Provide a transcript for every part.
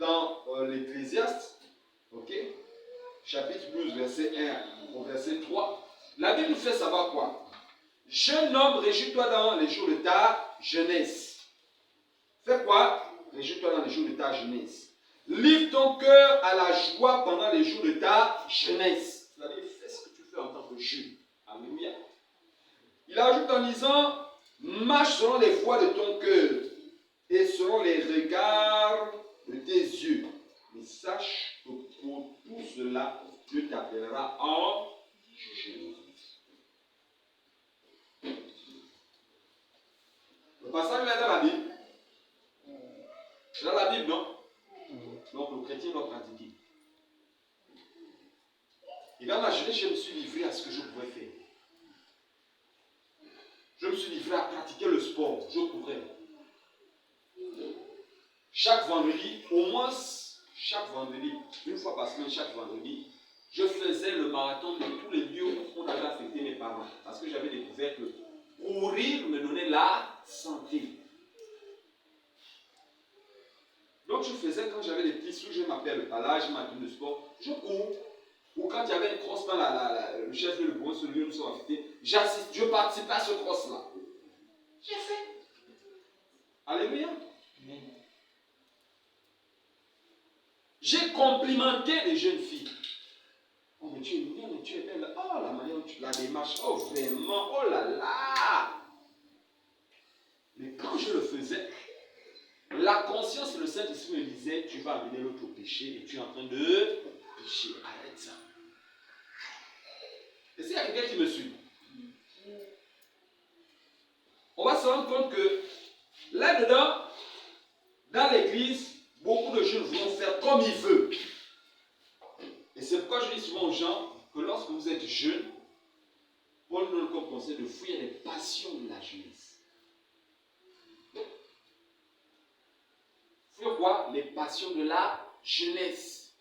dans l'Ecclésiaste, ok, chapitre 12, verset 1 au verset 3, la Bible nous fait savoir quoi? Jeune homme, réjouis-toi dans les jours de ta jeunesse. Fais quoi? Réjouis-toi dans les jours de ta jeunesse. Livre ton cœur à la joie pendant les jours de ta jeunesse. C'est-à-dire, fais ce que tu fais en tant que jeune. Alléluia. Il ajoute en disant, marche selon les voies de ton cœur et selon les regards de tes yeux. Mais sache que pour tout cela, Dieu t'appellera en jugement. Le passage là est dans la Bible. C'est dans la Bible, non? Donc le chrétien doit pratiquer. Et dans ma jeunesse, je me suis livré à ce que je pouvais faire. Je me suis livré à pratiquer le sport. Je courais. Chaque vendredi, au moins chaque vendredi, une fois par semaine, chaque vendredi, je faisais le marathon de tous les lieux où on avait affecté mes parents. Parce que j'avais découvert que courir me donnait la santé. Donc je faisais, quand j'avais des petits sous, je m'appelle à l'âge, ma tenue de sport, je cours. Ou quand il y avait une cross, le chef de le celui où nous sommes affectés, je participais à ce cross-là. J'ai fait. Alléluia. J'ai complimenté les jeunes filles. Oh, mais tu es mignonne, mais tu es belle. Oh, la manière dont tu la démarches. Oh, vraiment. Oh là là. Mais quand je le faisais, la conscience et le Saint-Esprit me disaient, tu vas amener l'autre au péché et tu es en train de pécher. Arrête ça. Et s'il y a quelqu'un qui me suit, on va se rendre compte que là-dedans, dans l'église, beaucoup de jeunes vont faire comme ils veulent. Et c'est pourquoi je dis souvent aux gens que lorsque vous êtes jeune, Paul nous donne comme conseil de fuir les passions de la jeunesse. Fuir quoi? Les passions de la jeunesse.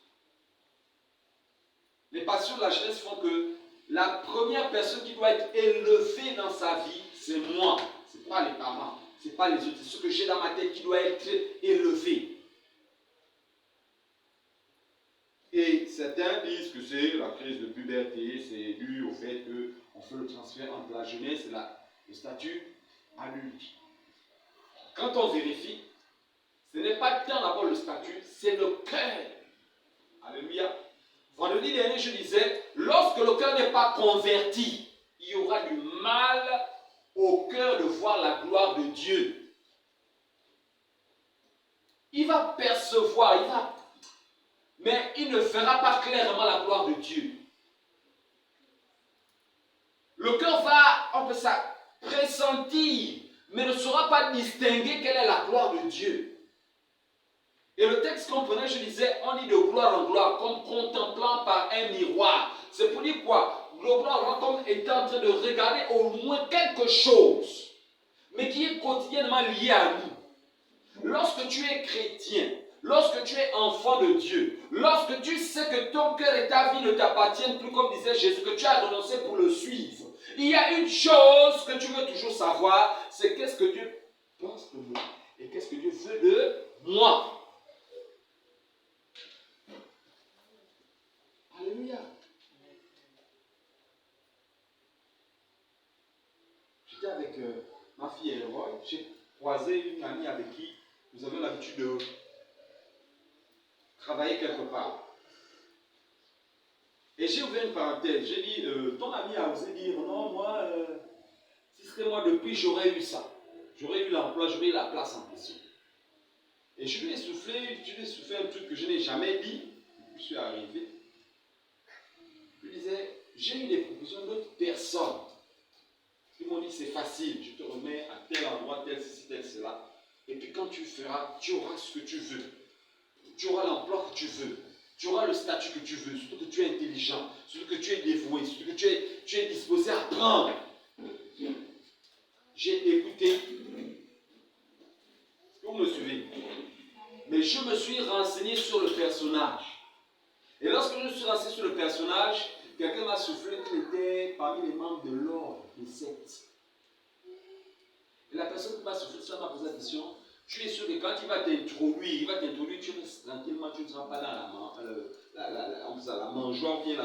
Les passions de la jeunesse font que la première personne qui doit être élevée dans sa vie, c'est moi. Ce n'est pas les parents, ce n'est pas les autres. C'est ce que j'ai dans ma tête qui doit être élevé. Et certains disent que c'est la crise de puberté, c'est dû au fait qu'on fait le transfert entre la jeunesse et le statut adulte. Quand on vérifie, ce n'est pas tant d'abord le statut, c'est le cœur. Alléluia. Vendredi dernier, je disais, lorsque le cœur n'est pas converti, il y aura du mal au cœur de voir la gloire de Dieu. Il va percevoir, mais il ne verra pas clairement la gloire de Dieu. Le cœur va, on peut ça, pressentir, mais ne saura pas distinguer quelle est la gloire de Dieu. Et le texte qu'on prenait, je disais, on dit de gloire en gloire, comme contemplant par un miroir. C'est pour dire quoi? De gloire en gloire, comme étant en train de regarder au moins quelque chose, mais qui est quotidiennement lié à nous. Lorsque tu es chrétien, lorsque tu es enfant de Dieu, lorsque tu sais que ton cœur et ta vie ne t'appartiennent plus, comme disait Jésus, que tu as renoncé pour le suivre, il y a une chose que tu veux toujours savoir, c'est qu'est-ce que Dieu pense de moi et qu'est-ce que Dieu veut de moi. Alléluia. J'étais avec ma fille Elroy, j'ai croisé une amie avec qui nous avons l'habitude de travailler quelque part. Et j'ai ouvert une parenthèse, j'ai dit, ton ami a osé dire, non, moi, si ce serait moi depuis, j'aurais eu ça. J'aurais eu l'emploi, j'aurais eu la place en question. Et je lui ai soufflé un truc que je n'ai jamais dit. Je suis arrivé. Je lui disais, j'ai eu des propositions d'autres personnes. Ils m'ont dit, c'est facile, je te remets à tel endroit, tel ceci, tel cela. Et puis quand tu feras, tu auras ce que tu veux. Tu auras l'emploi que tu veux. Tu auras le statut que tu veux, surtout que tu es intelligent, surtout que tu es dévoué, surtout que tu es disposé à apprendre. J'ai écouté. Est-ce que vous me suivez? Mais je me suis renseigné sur le personnage. Et lorsque je me suis renseigné sur le personnage, quelqu'un m'a soufflé qu'il était parmi les membres de l'ordre des sectes. Et la personne qui m'a soufflé ça m'a posé la question, tu es sûr que quand il va t'introduire, tu restes tranquillement, tu ne seras pas dans la mangeoire, bien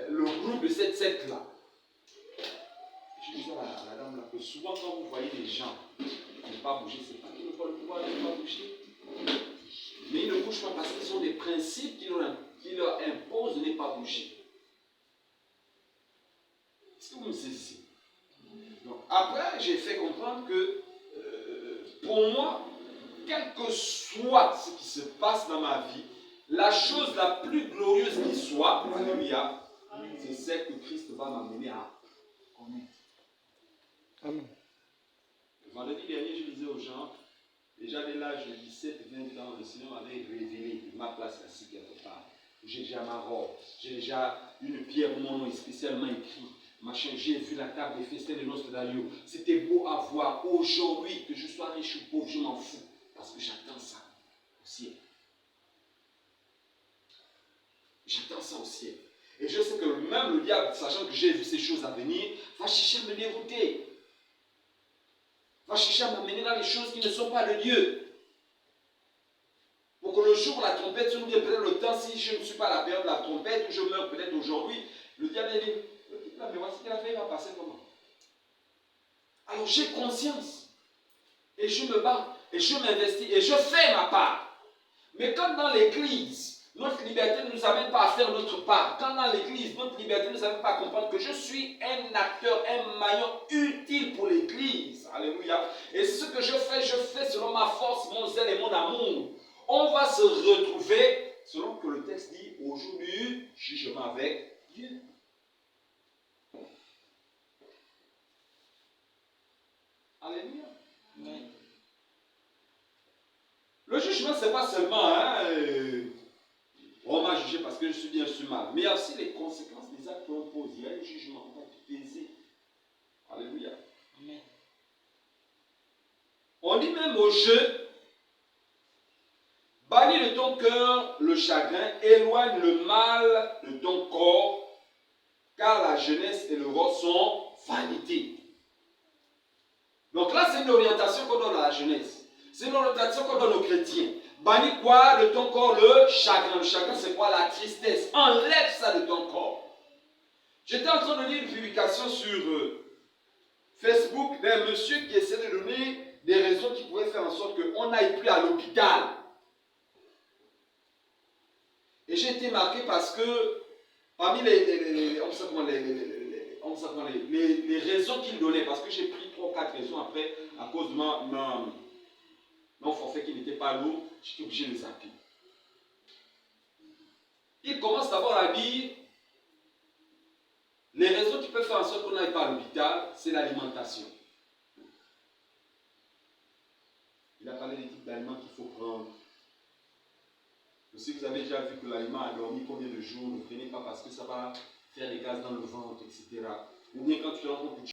le groupe de cette secte-là. Je disais à la dame là que souvent quand vous voyez des gens ne pas bouger, c'est pas qu'ils n'ont pas le pouvoir de ne pas bouger. Mais ils ne bougent pas parce qu'ils ont des principes qui leur imposent de ne pas bouger. Est-ce que vous me saisissez? Donc, après, j'ai fait comprendre que pour moi, quel que soit ce qui se passe dans ma vie, la chose la plus glorieuse qui soit, alléluia, c'est celle que Christ va m'amener à connaître. Amen. Le vendredi dernier, je disais aux gens, déjà dès l'âge de 17-20 ans, le Seigneur m'avait révélé ma place assis quelque part. J'ai déjà ma robe, j'ai déjà une pierre où mon nom est spécialement écrit. Machin, j'ai vu la table des festins de noces d'agneau. C'était beau à voir. Aujourd'hui, que je sois riche ou pauvre, je m'en fous. Parce que j'attends ça au ciel. J'attends ça au ciel. Et je sais que même le diable, sachant que j'ai vu ces choses à venir, va chercher à me dérouter. Va chercher à m'amener dans les choses qui ne sont pas de Dieu. Pour que le jour où la trompette sonne, peut-être le temps, si je ne suis pas à la période de la trompette, ou je meurs peut-être aujourd'hui, le diable dit, mais voici qu'il a fait, il va passer comment? Alors j'ai conscience. Et je me bats, et je m'investis, et je fais ma part. Mais quand dans l'église, notre liberté ne nous amène pas à faire notre part, quand dans l'église, notre liberté ne nous amène pas à comprendre que je suis un acteur, un maillon utile pour l'église, alléluia, et ce que je fais selon ma force, mon zèle et mon amour, on va se retrouver, selon que le texte dit, au jour du jugement avec Dieu. Alléluia. Amen. Le jugement, ce n'est pas seulement, on m'a jugé parce que je suis bien, je suis mal. Mais il y a aussi les conséquences des actes qu'on pose. Il y a un jugement, on va te peser. Alléluia. Amen. On dit même au jeu, bannis de ton cœur le chagrin, éloigne le mal de ton corps, car la jeunesse et le roi sont vanité. Donc là, c'est une orientation qu'on donne à la jeunesse. C'est une orientation qu'on donne aux chrétiens. Bannis quoi de ton corps le chagrin. Le chagrin, c'est quoi? La tristesse. Enlève ça de ton corps. J'étais en train de lire une publication sur Facebook d'un monsieur qui essaie de donner des raisons qui pourraient faire en sorte qu'on n'aille plus à l'hôpital. Et j'ai été marqué parce que parmi les raisons qu'il donnait, parce que j'ai pris 3 ou 4 raisons après, à cause de mon forfait qui n'était pas lourd, j'étais obligé de les zapper. Il commence d'abord à dire les raisons qui peuvent faire en sorte qu'on n'aille pas à l'hôpital, c'est l'alimentation. Il a parlé des types d'aliments qu'il faut prendre. Si vous avez déjà vu que l'aliment a dormi combien de jours, ne prenez pas parce que ça va faire des gaz dans le ventre, etc. Ou bien quand tu te rends compte que